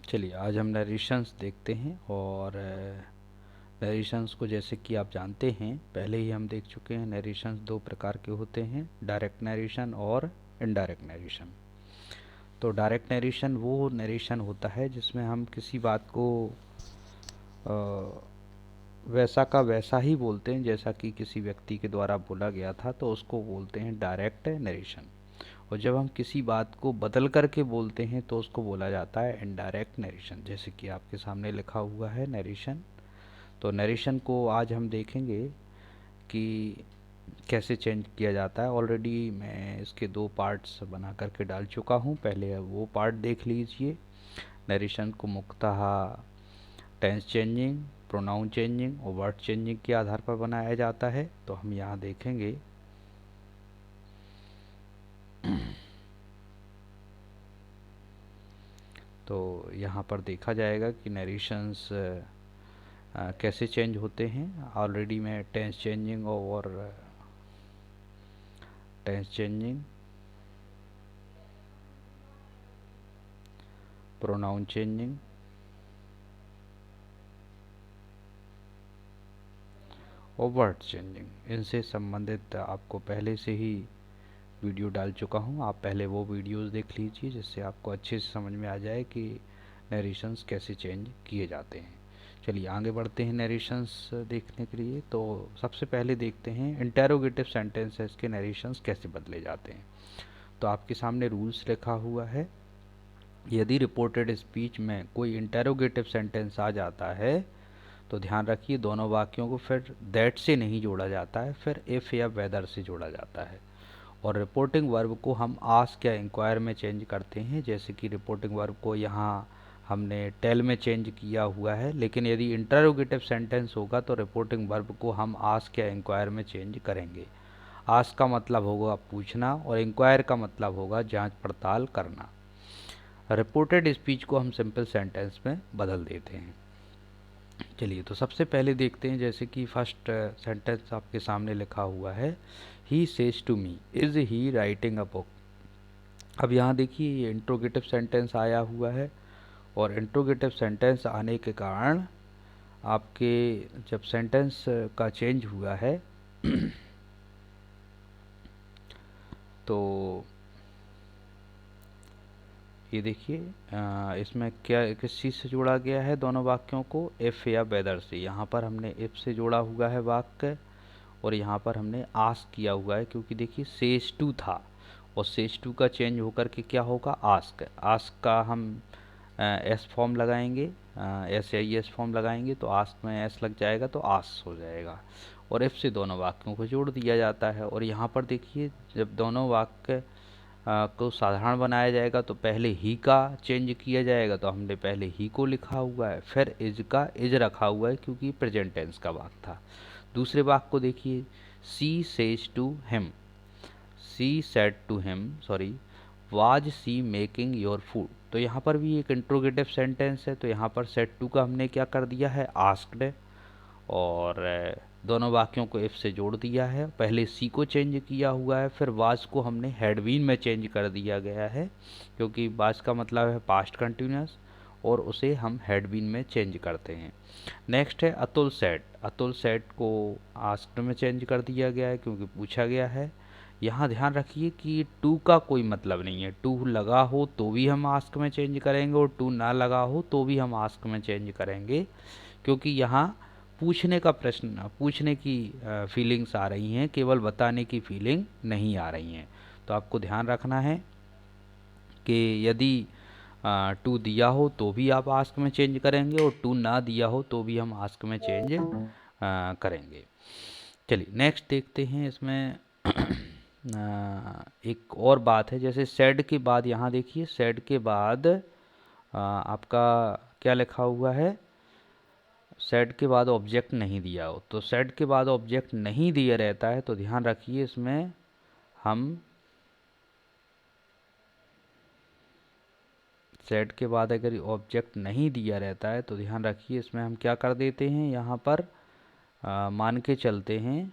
चलिए आज हम नरेशंस देखते हैं। और नरेशंस को जैसे कि आप जानते हैं, पहले ही हम देख चुके हैं, नरेशंस दो प्रकार के होते हैं, डायरेक्ट नरेशन और इनडायरेक्ट नरेशन। तो डायरेक्ट नरेशन वो नरेशन होता है जिसमें हम किसी बात को वैसा का वैसा ही बोलते हैं जैसा कि किसी व्यक्ति के द्वारा बोला गया था, तो उसको बोलते हैं डायरेक्ट नरेशन। और जब हम किसी बात को बदल करके बोलते हैं तो उसको बोला जाता है इनडायरेक्ट नरेशन, जैसे कि आपके सामने लिखा हुआ है नरेशन। तो नरेशन को आज हम देखेंगे कि कैसे चेंज किया जाता है। ऑलरेडी मैं इसके दो पार्ट्स बना करके डाल चुका हूँ, पहले वो पार्ट देख लीजिए। नरेशन को मुख्यतः टेंस चेंजिंग, प्रोनाउन चेंजिंग और वर्ड चेंजिंग के आधार पर बनाया जाता है। तो हम यहाँ देखेंगे तो यहाँ पर देखा जाएगा कि नरेशंस कैसे चेंज होते हैं। ऑलरेडी मैं टेंस चेंजिंग और टेंस चेंजिंग, प्रोनाउन चेंजिंग और वर्ड चेंजिंग, इनसे संबंधित आपको पहले से ही वीडियो डाल चुका हूँ। आप पहले वो वीडियोस देख लीजिए जिससे आपको अच्छे से समझ में आ जाए कि नरेशंस कैसे चेंज किए जाते हैं। चलिए आगे बढ़ते हैं नरेशंस देखने के लिए। तो सबसे पहले देखते हैं इंटेरोगेटिव सेंटेंसेस के नरेशंस कैसे बदले जाते हैं। तो आपके सामने रूल्स लिखा हुआ है। यदि रिपोर्टेड स्पीच में कोई इंटेरोगेटिव सेंटेंस आ जाता है तो ध्यान रखिए दोनों वाक्यों को फिर दैट से नहीं जोड़ा जाता है, फिर इफ़ या वेदर से जोड़ा जाता है। और रिपोर्टिंग वर्ब को हम आस्क या इंक्वायर में चेंज करते हैं, जैसे कि रिपोर्टिंग वर्ब को यहाँ हमने टेल में चेंज किया हुआ है। लेकिन यदि इंटरोगेटिव सेंटेंस होगा तो रिपोर्टिंग वर्ब को हम आस्क या इंक्वायर में चेंज करेंगे। आस्क का मतलब होगा पूछना और इंक्वायर का मतलब होगा जांच पड़ताल करना। रिपोर्टेड स्पीच को हम सिंपल सेंटेंस में बदल देते हैं। चलिए तो सबसे पहले देखते हैं, जैसे कि फर्स्ट सेंटेंस आपके सामने लिखा हुआ है, he says to me, is he writing a book. अब यहाँ देखिए ये इंट्रोगेटिव सेंटेंस आया हुआ है और इंट्रोगेटिव सेंटेंस आने के कारण आपके जब सेंटेंस का चेंज हुआ है तो ये देखिए इसमें क्या किस चीज़ से जोड़ा गया है, दोनों वाक्यों को इफ़ या वेदर से। यहाँ पर हमने इफ़ से जोड़ा हुआ है वाक्य और यहाँ पर हमने आस्क किया हुआ है, क्योंकि देखिए सेज टू था और सेज टू का चेंज होकर के क्या होगा, आस्क। आस्क का हम एस फॉर्म लगाएंगे, एस या एस फॉर्म लगाएंगे तो आस्क में एस लग जाएगा तो आस्क हो जाएगा। और इफ़ से दोनों वाक्यों को जोड़ दिया जाता है। और यहाँ पर देखिए जब दोनों वाक्य को साधारण बनाया जाएगा तो पहले ही का चेंज किया जाएगा, तो हमने पहले ही को लिखा हुआ है, फिर इज का इज रखा हुआ है क्योंकि प्रेजेंट टेंस का वाक्य था। दूसरे वाक्य को देखिए, she says to him, she said to him sorry, was she making your food. तो यहाँ पर भी एक इंट्रोगेटिव सेंटेंस है, तो यहाँ पर सेड टू का हमने क्या कर दिया है, आस्क्ड। और दोनों वाक्यों को इफ से जोड़ दिया है, पहले सी को चेंज किया हुआ है, फिर वाज को हमने हैड बीन में चेंज कर दिया गया है, क्योंकि वाज का मतलब है पास्ट कंटिन्यूस और उसे हम हैड बीन में चेंज करते हैं। नेक्स्ट है अतुल सेट, अतुल सेट को आस्क्ड में चेंज कर दिया गया है क्योंकि पूछा गया है। यहाँ ध्यान रखिए कि टू का कोई मतलब नहीं है, टू लगा हो तो भी हम आस्क में चेंज करेंगे और टू ना लगा हो तो भी हम आस्क में चेंज करेंगे, क्योंकि यहाँ पूछने का प्रश्न, पूछने की फीलिंग्स आ रही हैं, केवल बताने की फीलिंग नहीं आ रही हैं। तो आपको ध्यान रखना है कि यदि टू दिया हो तो भी आप आस्क में चेंज करेंगे और टू ना दिया हो तो भी हम आस्क में चेंज करेंगे। चलिए नेक्स्ट देखते हैं। इसमें एक और बात है, जैसे सेड के बाद यहाँ देखिए, सेड के बाद आपका क्या लिखा हुआ है, सेड के बाद ऑब्जेक्ट नहीं दिया हो। तो सेड के बाद ऑब्जेक्ट नहीं दिया रहता है तो ध्यान रखिए इसमें हम सेड के बाद अगर ऑब्जेक्ट नहीं दिया रहता है तो ध्यान रखिए इसमें हम क्या कर देते हैं, यहाँ पर मान के चलते हैं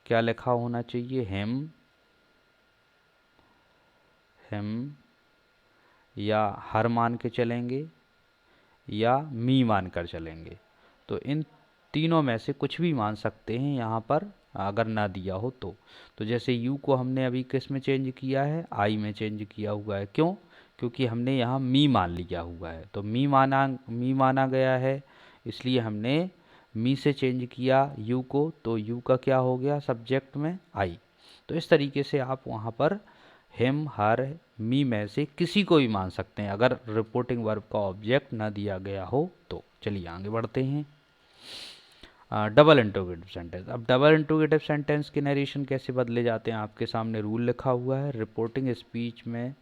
क्या लिखा होना चाहिए, हिम, हिम या हर मान के चलेंगे या मी मान कर चलेंगे। तो इन तीनों में से कुछ भी मान सकते हैं यहाँ पर, अगर ना दिया हो तो जैसे यू को हमने अभी किस में चेंज किया है, आई में चेंज किया हुआ है। क्यों? क्योंकि हमने यहाँ मी मान लिया हुआ है, तो मी माना गया है, इसलिए हमने मी से चेंज किया यू को, तो यू का क्या हो गया सब्जेक्ट में आई। तो इस तरीके से आप वहाँ पर हिम हर मी में से किसी को भी मान सकते हैं, अगर रिपोर्टिंग वर्ब का ऑब्जेक्ट ना दिया गया हो तो। चलिए आगे बढ़ते हैं। Double interrogative sentence. अब डबल इंट्रोगेटिव सेंटेंस के नरेशन कैसे बदले जाते हैं, आपके सामने रूल लिखा हुआ है। रिपोर्टिंग स्पीच में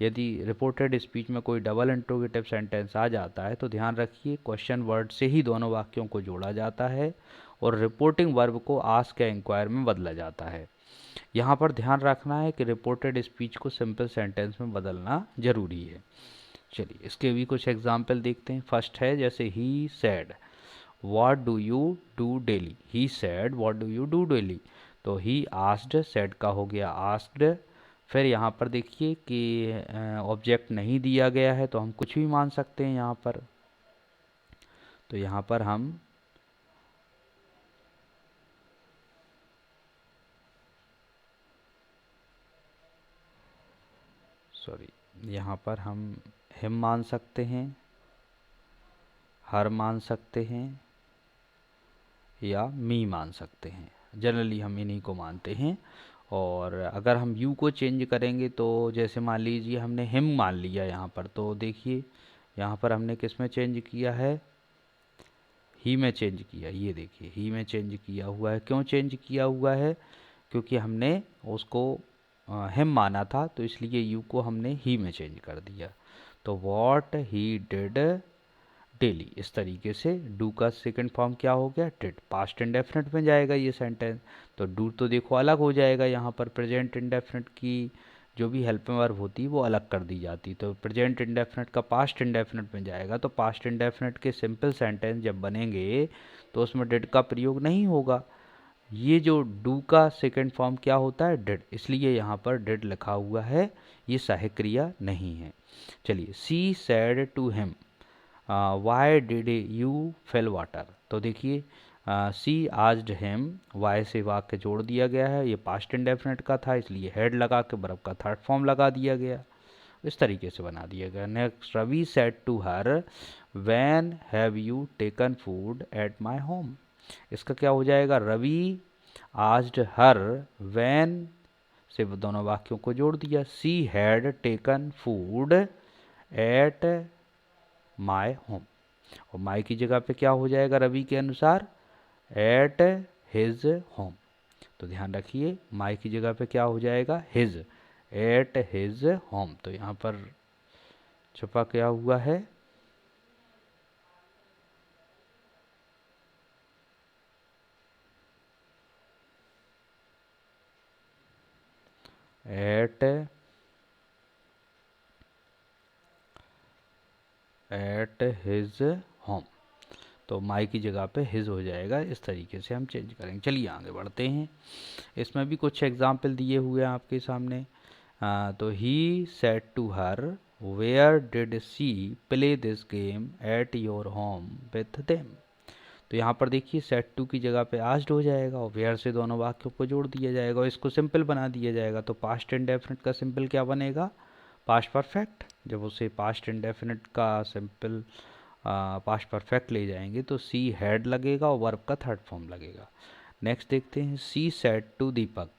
यदि रिपोर्टेड स्पीच में कोई डबल इंट्रोगेटिव सेंटेंस आ जाता है तो ध्यान रखिए क्वेश्चन वर्ड से ही दोनों वाक्यों को जोड़ा जाता है और रिपोर्टिंग वर्ब को आस्क या इंक्वायर में बदला जाता है। यहाँ पर ध्यान रखना है कि रिपोर्टेड स्पीच को सिंपल सेंटेंस में बदलना जरूरी है। चलिए इसके भी कुछ एग्जाम्पल देखते हैं। फर्स्ट है जैसे he said what do you do daily. He said what do you do daily, तो ही आस्क्ड, सेड का हो गया आस्क्ड। फिर यहाँ पर देखिए कि ऑब्जेक्ट नहीं दिया गया है तो हम कुछ भी मान सकते हैं यहाँ पर। तो यहाँ पर हम यहाँ पर हम हिम मान सकते हैं, हर मान सकते हैं या मी मान सकते हैं। जनरली हम इन्हीं को मानते हैं। और अगर हम यू को चेंज करेंगे तो जैसे मान लीजिए हमने हिम मान लिया यहाँ पर, तो देखिए यहाँ पर हमने किस में चेंज किया है, ही में चेंज किया। ये देखिए ही में चेंज किया हुआ है। क्यों चेंज किया हुआ है? क्योंकि हमने उसको हिम माना था, तो इसलिए यू को हमने ही में चेंज कर दिया। तो वॉट ही डिड डेली, इस तरीके से डू का सेकंड फॉर्म क्या हो गया, डिड। पास्ट इंडेफिनिट में जाएगा ये सेंटेंस, तो डू तो देखो अलग हो जाएगा। यहाँ पर प्रेजेंट इंडेफिनिट की जो भी हेल्पिंग वर्ब होती है वो अलग कर दी जाती, तो प्रेजेंट इंडेफिनिट का पास्ट इंडेफिनिट में जाएगा। तो पास्ट इंडेफिनिट के सिंपल सेंटेंस जब बनेंगे तो उसमें डिड का प्रयोग नहीं होगा। ये जो डू का सेकंड फॉर्म क्या होता है, डिड, इसलिए यहाँ पर डिड लिखा हुआ है, ये सहायक क्रिया नहीं है। चलिए she said to him why did you fill water. तो देखिए सी आस्क्ड हिम, वाई से वाक्य जोड़ दिया गया है, ये पास्ट इंडेफिनिट का था इसलिए हेड लगा के वर्ब का थर्ड फॉर्म लगा दिया गया, इस तरीके से बना दिया गया। Next Ravi said to her when have you taken food at my home. इसका क्या हो जाएगा, रवि आस्क्ड हर व्हेन से दोनों वाक्यों को जोड़ दिया, she had taken food at my home, और माई की जगह पे क्या हो जाएगा रवि के अनुसार, एट हिज होम। तो ध्यान रखिए माई की जगह पे क्या हो जाएगा, हिज, एट हिज होम। तो यहाँ पर छुपा क्या हुआ है, एट हिज होम। तो माई की जगह पे हिज हो जाएगा, इस तरीके से हम चेंज करेंगे। चलिए आगे बढ़ते हैं। इसमें भी कुछ एग्जाम्पल दिए हुए हैं आपके सामने। तो he said to her where did she play this game at your home with them. तो यहाँ पर देखिए सेट टू की जगह पे आस्क्ड हो जाएगा और वेयर से दोनों वाक्यों को जोड़ दिया जाएगा और इसको सिंपल बना दिया जाएगा। तो पास्ट इंडेफिनिट का सिंपल क्या बनेगा, पास्ट परफेक्ट। जब उसे पास्ट इंडेफिनिट का सिंपल पास्ट परफेक्ट ले जाएंगे तो सी हैड लगेगा और वर्ब का थर्ड फॉर्म लगेगा। नेक्स्ट देखते हैं, she said to Deepak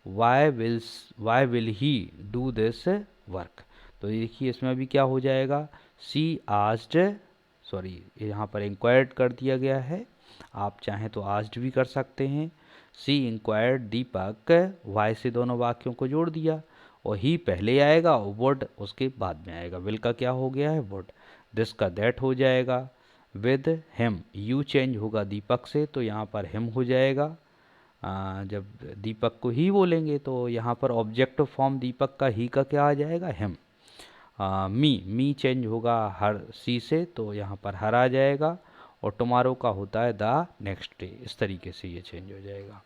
why will he do this work. तो देखिए इसमें भी क्या हो जाएगा, सी आस्क्ड, सॉरी यहाँ पर इंक्वायर्ड कर दिया गया है, आप चाहें तो आस्क्ड भी कर सकते हैं। सी इंक्वायर्ड दीपक, वाई से दोनों वाक्यों को जोड़ दिया और ही पहले आएगा और वुड उसके बाद में आएगा। विल का क्या हो गया है, वुड। दिस का दैट हो जाएगा। विद हिम, यू चेंज होगा दीपक से तो यहाँ पर हिम हो जाएगा। जब दीपक को ही बोलेंगे तो यहाँ पर ऑब्जेक्टिव फॉर्म दीपक का ही का क्या आ जाएगा, हिम। मी चेंज होगा हर सी से तो यहाँ पर हर आ जाएगा और टुमारो का होता है द नेक्स्ट डे, इस तरीके से ये चेंज हो जाएगा।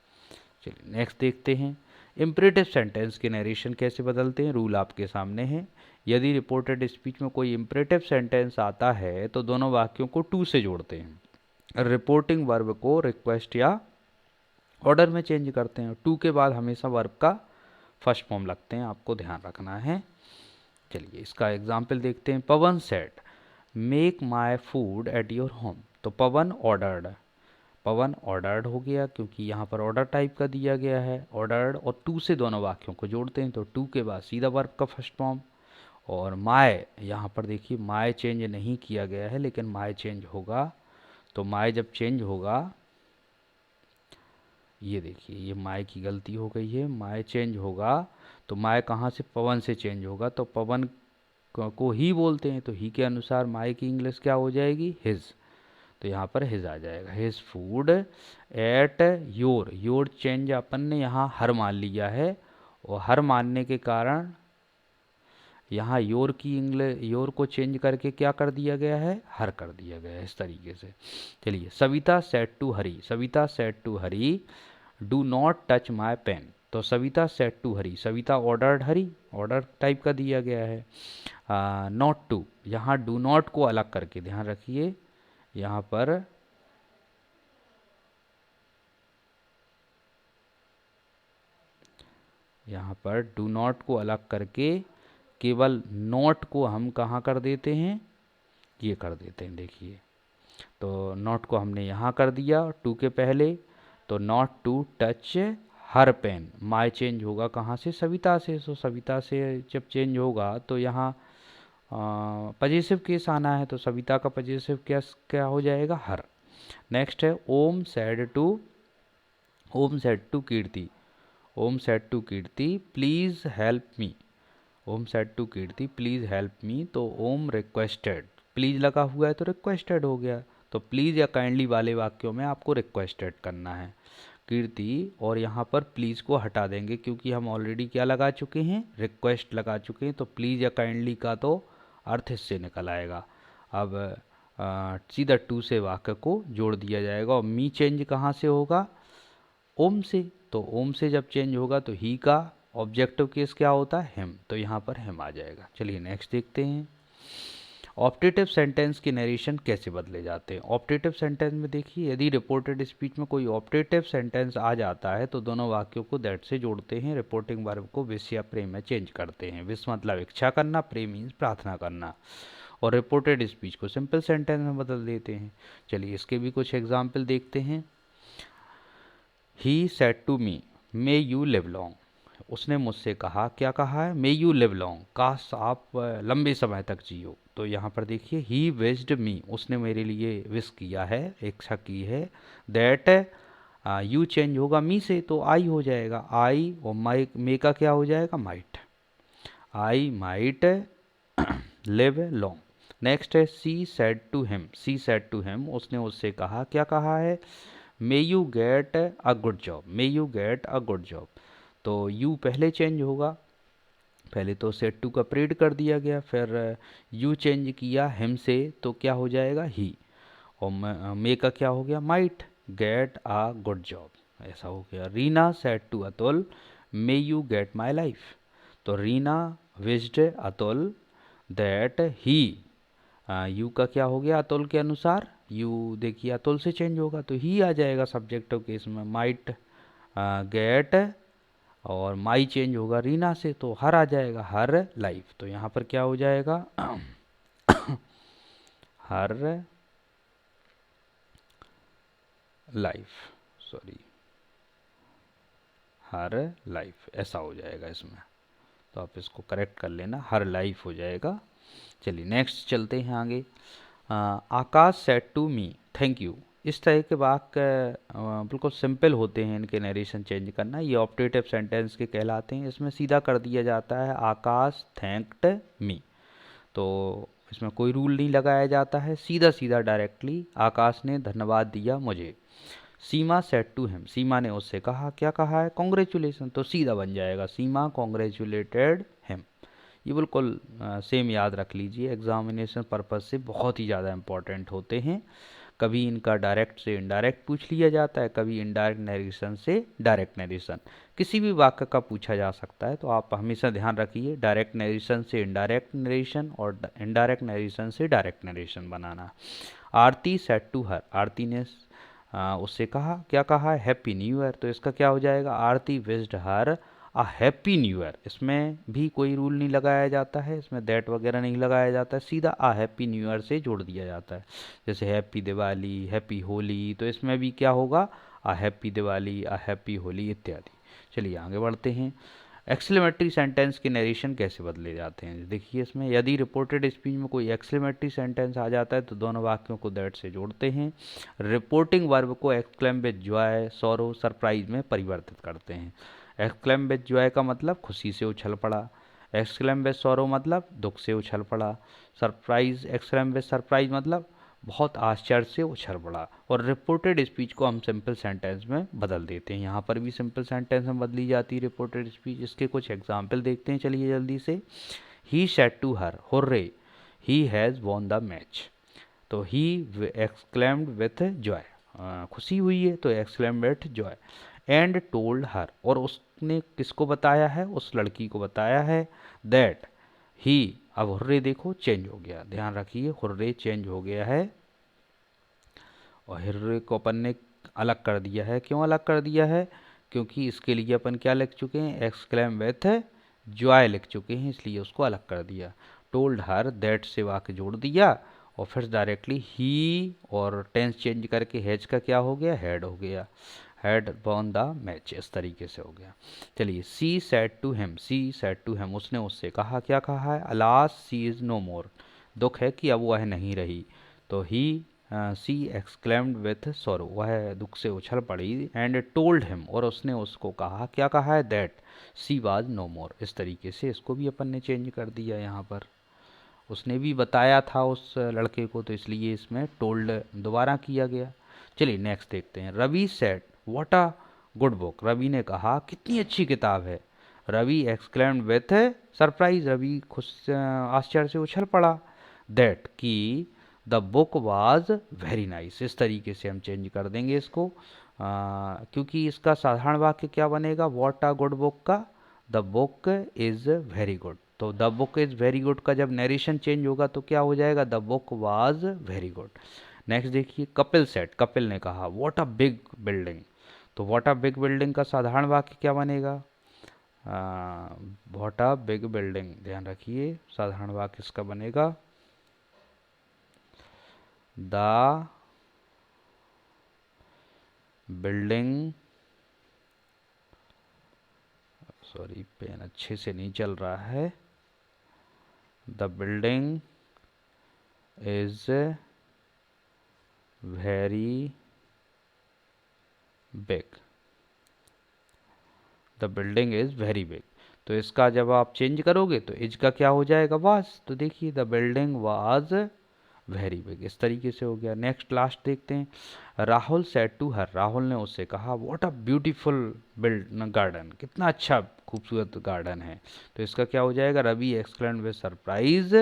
चलिए नेक्स्ट देखते हैं, इम्परेटिव सेंटेंस के नरेशन कैसे बदलते हैं। रूल आपके सामने है। यदि रिपोर्टेड स्पीच में कोई इम्परेटिव सेंटेंस आता है तो दोनों वाक्यों को टू से जोड़ते हैं। रिपोर्टिंग वर्ब को रिक्वेस्ट या ऑर्डर में चेंज करते हैं। टू के बाद हमेशा वर्ब का फर्स्ट फॉर्म लगते हैं, आपको ध्यान रखना है। चलिए इसका एग्जाम्पल देखते हैं। Pavan said make my food at your home. तो पवन ऑर्डर्ड हो गया क्योंकि यहाँ पर ऑर्डर टाइप का दिया गया है। ऑर्डर्ड और टू से दोनों वाक्यों को जोड़ते हैं तो टू के बाद सीधा वर्ब का फर्स्ट फॉर्म। और माय, यहाँ पर देखिए माय चेंज नहीं किया गया है लेकिन माय चेंज होगा। तो माय जब चेंज होगा, ये देखिए ये माय की गलती हो गई है, माय चेंज होगा तो माय कहाँ से, पवन से चेंज होगा। तो पवन को ही बोलते हैं तो ही के अनुसार माय की इंग्लिश क्या हो जाएगी, हिज। तो यहाँ पर हिज आ जाएगा। His food at your change अपन ने यहाँ हर मान लिया है और हर मानने के कारण यहाँ योर की इंग्लिश, योर को चेंज करके क्या कर दिया गया है, हर कर दिया गया है इस तरीके से। चलिए Savita said to Hari do not touch my pen. तो Savita said to Hari, Savita ordered Hari, order type का दिया गया है। नॉट टू, यहाँ डू नॉट को अलग करके ध्यान रखिए, यहाँ पर डू नॉट को अलग करके केवल नॉट को हम कहाँ कर देते हैं, ये कर देते हैं। देखिए तो नॉट को हमने यहाँ कर दिया टू के पहले। तो not to touch her pen, my चेंज होगा कहाँ से, सविता से। सो सविता से जब चेंज होगा तो यहाँ पजेसिव केस आना है तो सविता का पजेसिव केस क्या हो जाएगा, हर। नेक्स्ट है Om said to Kirti please help me. Om said to Kirti please help me. तो ओम रिक्वेस्टेड, प्लीज़ लगा हुआ है तो रिक्वेस्टेड हो गया। तो प्लीज़ या काइंडली वाले वाक्यों में आपको रिक्वेस्टेड करना है कीर्ति, और यहाँ पर प्लीज़ को हटा देंगे क्योंकि हम ऑलरेडी क्या लगा चुके हैं, रिक्वेस्ट लगा चुके हैं। तो प्लीज़ या काइंडली का तो अर्थ इससे निकल आएगा। अब सीधा टू से वाक्य को जोड़ दिया जाएगा। और मी चेंज कहाँ से होगा, ओम से। तो ओम से जब चेंज होगा तो ही का ऑब्जेक्टिव केस क्या होता है, हिम। तो यहाँ पर हिम आ जाएगा। चलिए नेक्स्ट देखते हैं ऑप्टेटिव सेंटेंस के नरेशन कैसे बदले जाते हैं। ऑप्टेटिव सेंटेंस में देखिए यदि रिपोर्टेड स्पीच में कोई ऑप्टेटिव सेंटेंस आ जाता है तो दोनों वाक्यों को दैट से जोड़ते हैं। रिपोर्टिंग वर्ब को विश या प्रे में चेंज करते हैं। विश मतलब इच्छा करना, प्रे मीन्स प्रार्थना करना। और रिपोर्टेड स्पीच को सिंपल सेंटेंस में बदल देते हैं। चलिए इसके भी कुछ एग्जाम्पल देखते हैं। He said to me may you live long. उसने मुझसे कहा, क्या कहा है, मे यू लिव लॉन्ग, काश आप लंबे समय तक जियो। तो यहाँ पर देखिए ही विश्ड मी, उसने मेरे लिए विश किया है, इच्छा की है। दैट यू चेंज होगा मी से तो आई हो जाएगा, आई। और माई मे का क्या हो जाएगा, might. I might live long. Next है सी सेड टू हिम, उसने उससे कहा, क्या कहा है, मे you get a good job. तो यू पहले चेंज होगा, पहले तो सेड टू का प्रेड कर दिया गया, फिर यू चेंज किया हिम से तो क्या हो जाएगा, ही। और मे का क्या हो गया, might get a good job, ऐसा हो गया। Reena said to Atul may you get my life. तो Reena wished Atul that he, you का क्या हो गया अतुल के अनुसार, यू देखिए अतुल से चेंज होगा तो ही आ जाएगा सब्जेक्टिव केस में। माइट गेट और माई चेंज होगा रीना से तो हर आ जाएगा, हर लाइफ। तो यहाँ पर क्या हो जाएगा हर लाइफ, हर लाइफ ऐसा हो जाएगा इसमें। तो आप इसको करेक्ट कर लेना, हर लाइफ हो जाएगा। चलिए नेक्स्ट चलते हैं आगे। Akash said to me thank you. इस तरह के वाक्य बिल्कुल सिंपल होते हैं, इनके नरेशन चेंज करना, ये ऑप्टेटिव सेंटेंस के कहलाते हैं। इसमें सीधा कर दिया जाता है आकाश थैंक्ड मी। तो इसमें कोई रूल नहीं लगाया जाता है, सीधा सीधा डायरेक्टली आकाश ने धन्यवाद दिया मुझे। सीमा सेड टू हिम, सीमा ने उससे कहा, क्या कहा है, कॉन्ग्रेचुलेसन। तो सीधा बन जाएगा सीमा कॉन्ग्रेचुलेटेड हिम। ये बिल्कुल सेम याद रख लीजिए, एग्जामिनेशन पर्पज़ से बहुत ही ज़्यादा इम्पॉर्टेंट होते हैं। कभी इनका डायरेक्ट से इनडायरेक्ट पूछ लिया जाता है, कभी इनडायरेक्ट नरेशन से डायरेक्ट नरेशन। किसी भी वाक्य का पूछा जा सकता है, तो आप हमेशा ध्यान रखिए डायरेक्ट नरेशन से इनडायरेक्ट नरेशन और इनडायरेक्ट नरेशन से डायरेक्ट नरेशन बनाना। Aarti said to her, Aarti ने उससे कहा, क्या कहा, हैप्पी न्यू ईयर। तो इसका क्या हो जाएगा, Aarti wished her a happy new year. इसमें भी कोई रूल नहीं लगाया जाता है, इसमें दैट वगैरह नहीं लगाया जाता है, सीधा अ हैप्पी न्यू ईयर से जोड़ दिया जाता है। जैसे हैप्पी दिवाली, हैप्पी होली, तो इसमें भी क्या होगा, a happy Diwali, a happy Holi इत्यादि। चलिए आगे बढ़ते हैं। एक्सक्लेमेटरी सेंटेंस के नरेशन कैसे बदले जाते हैं, देखिए इसमें यदि रिपोर्टेड स्पीच में कोई एक्सक्लेमेटरी सेंटेंस आ जाता है तो दोनों वाक्यों को दैट से जोड़ते हैं। रिपोर्टिंग वर्ब को exclaim with Joy, sorrow, surprise में परिवर्तित करते हैं। एक्सक्लेम विद जॉय का मतलब खुशी से उछल पड़ा, एक्सक्लेम विद सॉरो मतलब दुख से उछल पड़ा, सरप्राइज, एक्सक्लेम विद सरप्राइज मतलब बहुत आश्चर्य से उछल पड़ा। और रिपोर्टेड स्पीच को हम सिंपल सेंटेंस में बदल देते हैं, यहाँ पर भी सिंपल सेंटेंस में बदली जाती है रिपोर्टेड स्पीच। इसके कुछ एग्जाम्पल देखते हैं, चलिए जल्दी से। He said to her, hurray, he has won the match. तो ही एक्सक्लेम्ड विथ जॉय, खुशी हुई है तो exclaimed with joy. And told her, और उसने किसको बताया है, उस लड़की को बताया है, दैट ही, अब हुर्रे देखो चेंज हो गया, ध्यान रखिए हुर्रे चेंज हो गया है और हुर्रे को अपन ने अलग कर दिया है। क्यों अलग कर दिया है, क्योंकि इसके लिए अपन क्या लिख चुके हैं, एक्सक्लेम विथ जॉय लिख चुके हैं, इसलिए उसको अलग कर दिया। टोल्ड हर, दैट से वाक्य जोड़ दिया और फिर डायरेक्टली ही और टेंस चेंज करके हैज का क्या हो गया, हैड हो गया, हैड वॉन द मैच, इस तरीके से हो गया। चलिए, she said to him, she said to him, उसने उससे कहा, क्या कहा है, alas she is no more, दुख है कि अब वह नहीं रही। तो he, she exclaimed with sorrow, वह दुख से उछल पड़ी। एंड टोल्ड हिम, और उसने उसको कहा, क्या कहा है, दैट सी वाज नो मोर। इस तरीके से इसको भी अपन ने चेंज कर दिया यहाँ पर, उसने भी बताया था उस लड़के को, तो इसलिए इसमें टोल्ड दोबारा किया गया। चलिए नेक्स्ट देखते हैं। Ravi said what a good book, Ravi ने कहा कितनी अच्छी किताब है। Ravi exclaimed with surprise, Ravi खुश आश्चर्य से उछल पड़ा। दैट कि the book was very nice, इस तरीके से हम चेंज कर देंगे इसको, क्योंकि इसका साधारण वाक्य क्या बनेगा, व्हाट अ गुड बुक का, the book is very good. तो the book is very good का जब नरेशन चेंज होगा तो क्या हो जाएगा, the book was very good. Next देखिए, कपिल सेड, कपिल ने कहा व्हाट अ बिग बिल्डिंग। तो व्हाट अ बिग बिल्डिंग का साधारण वाक्य क्या बनेगा, व्हाट अ बिग बिल्डिंग, ध्यान रखिए साधारण वाक्य इसका बनेगा, द बिल्डिंग, सॉरी पेन अच्छे से नहीं चल रहा है, the building is very big, the building is very big. तो इसका जब आप चेंज करोगे तो इज का क्या हो जाएगा, वाज। तो देखिए the building was very big, इस तरीके से हो गया। नेक्स्ट लास्ट देखते हैं। Rahul said to her, Rahul ने उससे कहा what a beautiful build garden, कितना अच्छा खूबसूरत गार्डन है। तो इसका क्या हो जाएगा, Ravi exclaimed with surprise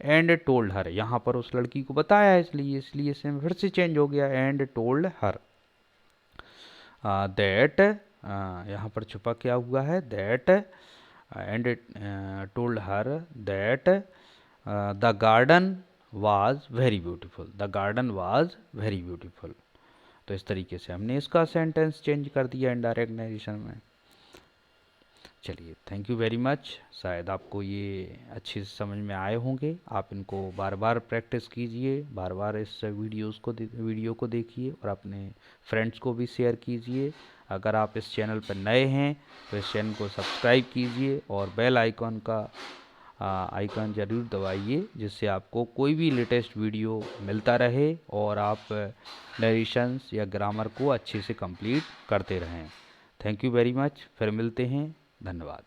and told her, यहाँ पर उस लड़की को बताया इसलिए इसमें फिर से चेंज हो गया, एंड टोल्ड हर दैट, यहाँ पर छुपा क्या हुआ है, that and told her that the garden was very beautiful, the garden was very beautiful. तो इस तरीके से हमने इसका सेंटेंस चेंज कर दिया इनडायरेक्ट नरेशन में। चलिए थैंक यू वेरी मच, शायद आपको ये अच्छे से समझ में आए होंगे। आप इनको बार बार प्रैक्टिस कीजिए, बार बार इस वीडियो को देखिए और अपने फ्रेंड्स को भी शेयर कीजिए। अगर आप इस चैनल पर नए हैं तो इस चैनल को सब्सक्राइब कीजिए और बेल आइकॉन का आइकन ज़रूर दबाइए, जिससे आपको कोई भी लेटेस्ट वीडियो मिलता रहे और आप नरेशंस या ग्रामर को अच्छे से कंप्लीट करते रहें। थैंक यू वेरी मच, फिर मिलते हैं, धन्यवाद।